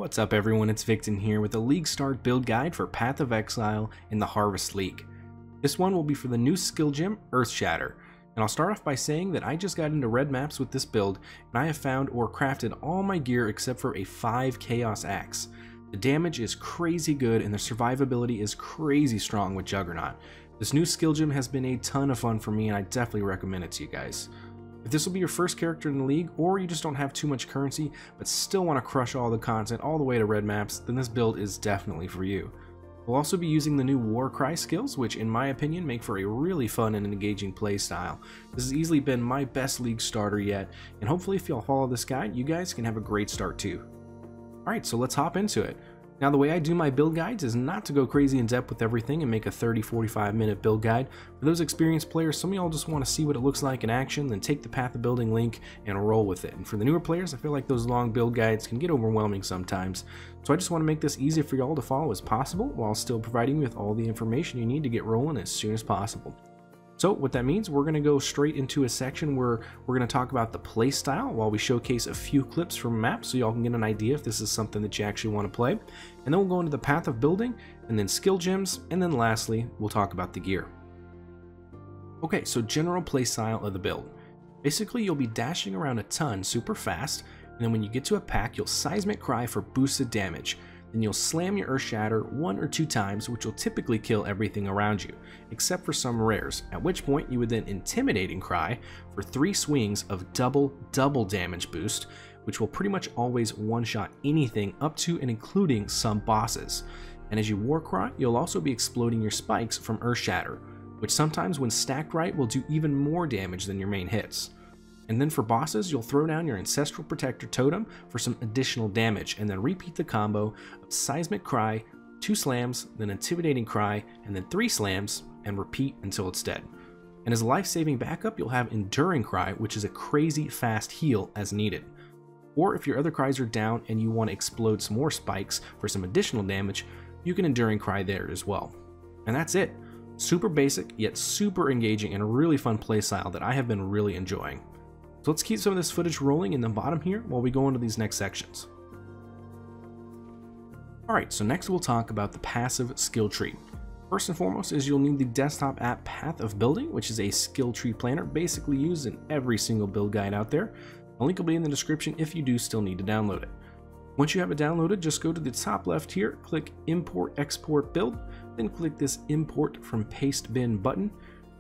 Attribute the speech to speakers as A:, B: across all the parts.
A: What's up everyone, it's Victon here with a League Start build guide for Path of Exile in the Harvest League. This one will be for the new skill gem, Earthshatter, and I'll start off by saying that I just got into red maps with this build and I have found or crafted all my gear except for a 5 Chaos Axe. The damage is crazy good and the survivability is crazy strong with Juggernaut. This new skill gem has been a ton of fun for me and I definitely recommend it to you guys. If this will be your first character in the league, or you just don't have too much currency, but still want to crush all the content all the way to red maps, then this build is definitely for you. We'll also be using the new Warcry skills, which in my opinion make for a really fun and engaging playstyle. This has easily been my best league starter yet, and hopefully if y'all follow this guide, you guys can have a great start too. Alright, so let's hop into it. Now the way I do my build guides is not to go crazy in depth with everything and make a 30-45 minute build guide. For those experienced players, some of y'all just want to see what it looks like in action, then take the Path of Building link and roll with it. And for the newer players, I feel like those long build guides can get overwhelming sometimes. So I just want to make this easy for y'all to follow as possible, while still providing you with all the information you need to get rolling as soon as possible. So what that means, we're going to go straight into a section where we're going to talk about the playstyle while we showcase a few clips from maps so y'all can get an idea if this is something that you actually want to play. And then we'll go into the Path of Building, and then skill gems, and then lastly, we'll talk about the gear. Okay, so general playstyle of the build. Basically, you'll be dashing around a ton super fast, and then when you get to a pack, you'll Seismic Cry for boosted damage. Then you'll slam your Earthshatter 1 or 2 times, which will typically kill everything around you, except for some rares, at which point you would then Intimidating Cry for 3 swings of double damage boost, which will pretty much always one-shot anything up to and including some bosses. And as you Warcry, you'll also be exploding your spikes from Earthshatter, which sometimes when stacked right will do even more damage than your main hits. And then for bosses, you'll throw down your Ancestral Protector Totem for some additional damage, and then repeat the combo of Seismic Cry, 2 slams, then Intimidating Cry, and then 3 slams, and repeat until it's dead. And as a life-saving backup, you'll have Enduring Cry, which is a crazy fast heal as needed. Or if your other cries are down and you want to explode some more spikes for some additional damage, you can Enduring Cry there as well. And that's it. Super basic, yet super engaging and a really fun playstyle that I have been really enjoying. So let's keep some of this footage rolling in the bottom here while we go into these next sections. Alright, so next we'll talk about the passive skill tree. First and foremost is you'll need the desktop app Path of Building, which is a skill tree planner basically used in every single build guide out there. A link will be in the description if you do still need to download it. Once you have it downloaded, just go to the top left here, click Import Export Build, then click this Import from Pastebin button.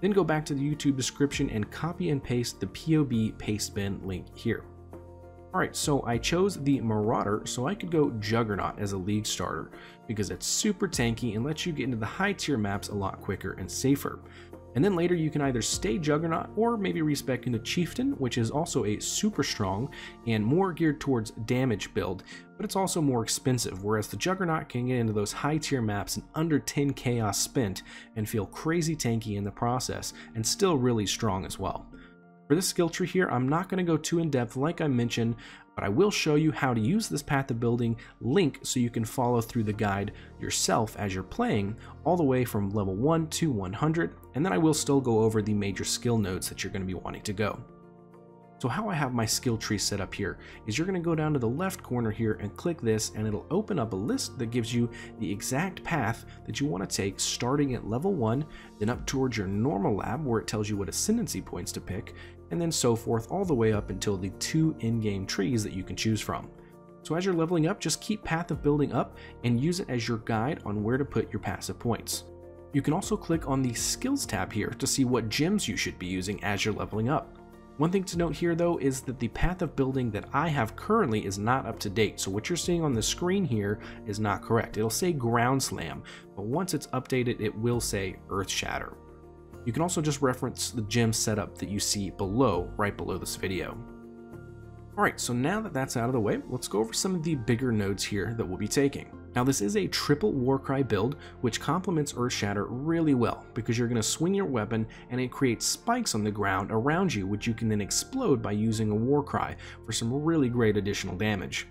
A: Then go back to the YouTube description and copy and paste the POB Pastebin link here. Alright, so I chose the Marauder so I could go Juggernaut as a league starter because it's super tanky and lets you get into the high tier maps a lot quicker and safer. And then later you can either stay Juggernaut or maybe respec into Chieftain, which is also a super strong and more geared towards damage build, but it's also more expensive, whereas the Juggernaut can get into those high tier maps in under 10 chaos spent and feel crazy tanky in the process and still really strong as well. For this skill tree here, I'm not going to go too in depth like I mentioned, but I will show you how to use this Path of Building link so you can follow through the guide yourself as you're playing, all the way from level 1 to 100, and then I will still go over the major skill nodes that you're going to be wanting to go. So how I have my skill tree set up here is you're going to go down to the left corner here and click this, and it'll open up a list that gives you the exact path that you want to take starting at level 1, then up towards your normal lab where it tells you what ascendancy points to pick, and then so forth all the way up until the 2 in-game trees that you can choose from. So as you're leveling up, just keep Path of Building up and use it as your guide on where to put your passive points. You can also click on the Skills tab here to see what gems you should be using as you're leveling up. One thing to note here though is that the Path of Building that I have currently is not up to date, so what you're seeing on the screen here is not correct. It'll say Ground Slam, but once it's updated it will say Earthshatter. You can also just reference the gem setup that you see below, right below this video. Alright, so now that that's out of the way, let's go over some of the bigger nodes here that we'll be taking. Now this is a triple Warcry build, which complements Earthshatter really well, because you're going to swing your weapon and it creates spikes on the ground around you, which you can then explode by using a Warcry for some really great additional damage.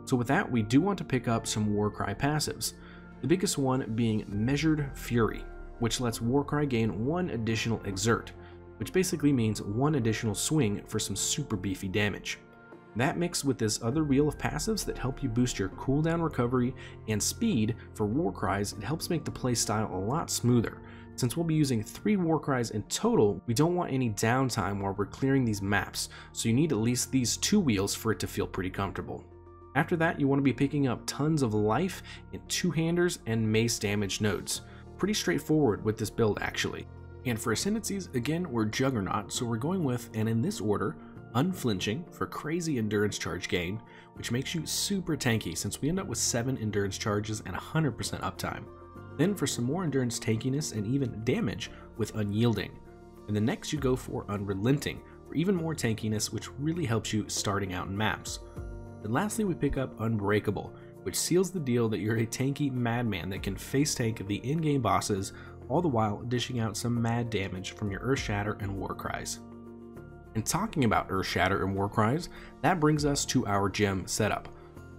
A: So with that, we do want to pick up some Warcry passives, the biggest one being Measured Fury, which lets Warcry gain 1 additional exert, which basically means 1 additional swing for some super beefy damage. That mixed with this other wheel of passives that help you boost your cooldown recovery and speed for Warcries, it helps make the playstyle a lot smoother. Since we'll be using 3 Warcries in total, we don't want any downtime while we're clearing these maps, so you need at least these 2 wheels for it to feel pretty comfortable. After that, you want to be picking up tons of life and 2-handers and mace damage nodes. Pretty straightforward with this build actually. And for ascendancies, again, we're Juggernaut, so we're going with, and in this order, Unflinching for crazy endurance charge gain, which makes you super tanky since we end up with 7 endurance charges and 100% uptime. Then for some more endurance tankiness and even damage with Unyielding. And then next you go for Unrelenting for even more tankiness, which really helps you starting out in maps. And lastly we pick up Unbreakable, which seals the deal that you're a tanky madman that can face tank the in-game bosses, all the while dishing out some mad damage from your Earthshatter and Warcries. And talking about Earthshatter and Warcries, that brings us to our gem setup.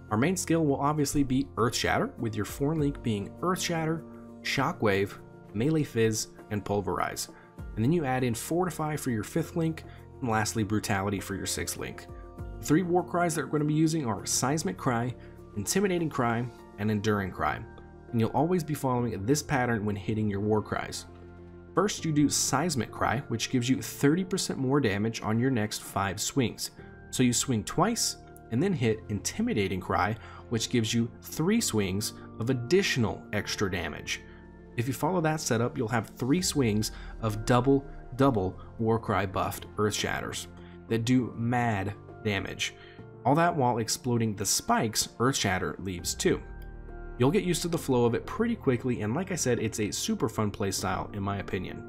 A: Our main skill will obviously be Earthshatter, with your 4 link being Earthshatter, Shockwave, Melee Fizz, and Pulverize. And then you add in Fortify for your 5th link, and lastly Brutality for your 6th link. The 3 Warcries that we're going to be using are Seismic Cry, Intimidating Cry, and Enduring Cry. And you'll always be following this pattern when hitting your Warcries. First, you do Seismic Cry, which gives you 30% more damage on your next 5 swings. So you swing twice, and then hit Intimidating Cry, which gives you 3 swings of additional extra damage. If you follow that setup, you'll have 3 swings of double Warcry buffed Earthshatters that do mad damage. All that while exploding the spikes Earthshatter leaves too. You'll get used to the flow of it pretty quickly, and like I said, it's a super fun playstyle in my opinion.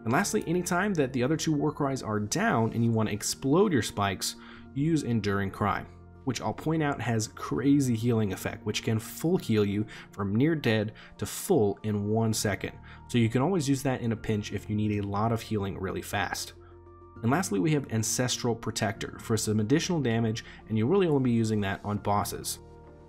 A: And lastly, anytime that the other 2 Warcries are down and you want to explode your spikes, you use Enduring Cry, which I'll point out has crazy healing effect, which can full heal you from near dead to full in 1 second. So you can always use that in a pinch if you need a lot of healing really fast. And lastly, we have Ancestral Protector for some additional damage, and you'll really only be using that on bosses.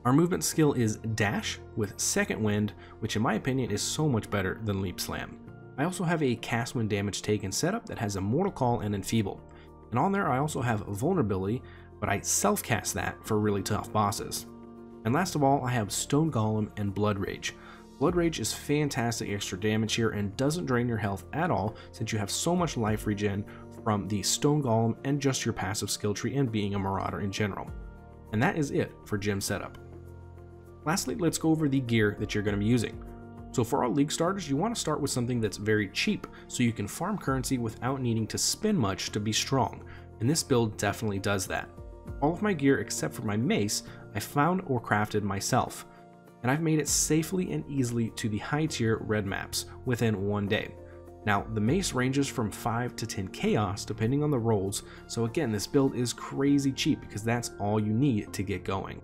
A: Our movement skill is Dash with Second Wind, which in my opinion is so much better than Leap Slam. I also have a cast when damage taken setup that has a Mortal Call and Enfeeble. And on there I also have Vulnerability, but I self-cast that for really tough bosses. And last of all, I have Stone Golem and Blood Rage. Blood Rage is fantastic extra damage here and doesn't drain your health at all since you have so much life regen from the Stone Golem and just your passive skill tree and being a Marauder in general. And that is it for gym setup. Lastly, let's go over the gear that you're going to be using. So for all League starters, you want to start with something that's very cheap so you can farm currency without needing to spend much to be strong, and this build definitely does that. All of my gear except for my mace, I found or crafted myself, and I've made it safely and easily to the high tier red maps within 1 day. Now, the mace ranges from 5 to 10 chaos depending on the rolls, so again, this build is crazy cheap because that's all you need to get going.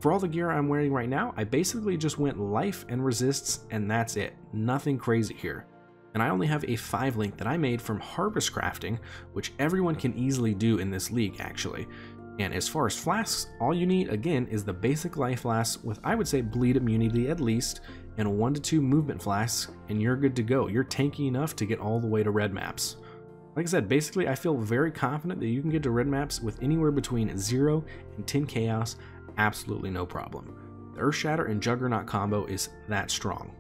A: For all the gear I'm wearing right now, I basically just went life and resists and that's it. Nothing crazy here. And I only have a 5 link that I made from harvest crafting, which everyone can easily do in this league actually. And as far as flasks, all you need again is the basic life flask with I would say bleed immunity at least, and 1 to 2 movement flasks, and you're good to go. You're tanky enough to get all the way to red maps. Like I said, basically I feel very confident that you can get to red maps with anywhere between 0 and 10 chaos. Absolutely no problem. The Earthshatter and Juggernaut combo is that strong.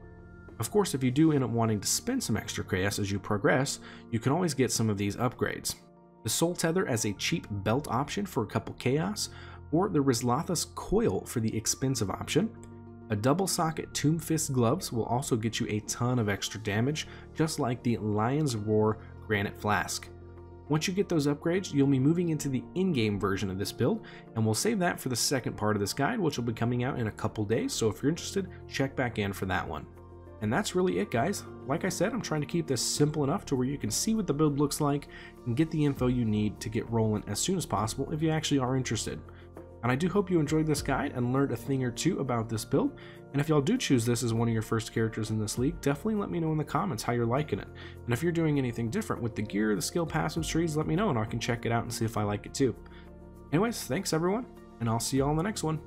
A: Of course, if you do end up wanting to spend some extra chaos as you progress, you can always get some of these upgrades. The Soul Tether as a cheap belt option for a couple chaos, or the Rizlathus Coil for the expensive option. A double socket Tomb Fist gloves will also get you a ton of extra damage, just like the Lion's Roar Granite Flask. Once you get those upgrades, you'll be moving into the in-game version of this build, and we'll save that for the second part of this guide, which will be coming out in a couple days, so if you're interested, check back in for that one. And that's really it, guys. Like I said, I'm trying to keep this simple enough to where you can see what the build looks like and get the info you need to get rolling as soon as possible if you actually are interested. And I do hope you enjoyed this guide and learned a thing or two about this build. And if y'all do choose this as one of your first characters in this league, definitely let me know in the comments how you're liking it. And if you're doing anything different with the gear, the skill passive trees, let me know and I can check it out and see if I like it too. Anyways, thanks everyone, and I'll see y'all in the next one.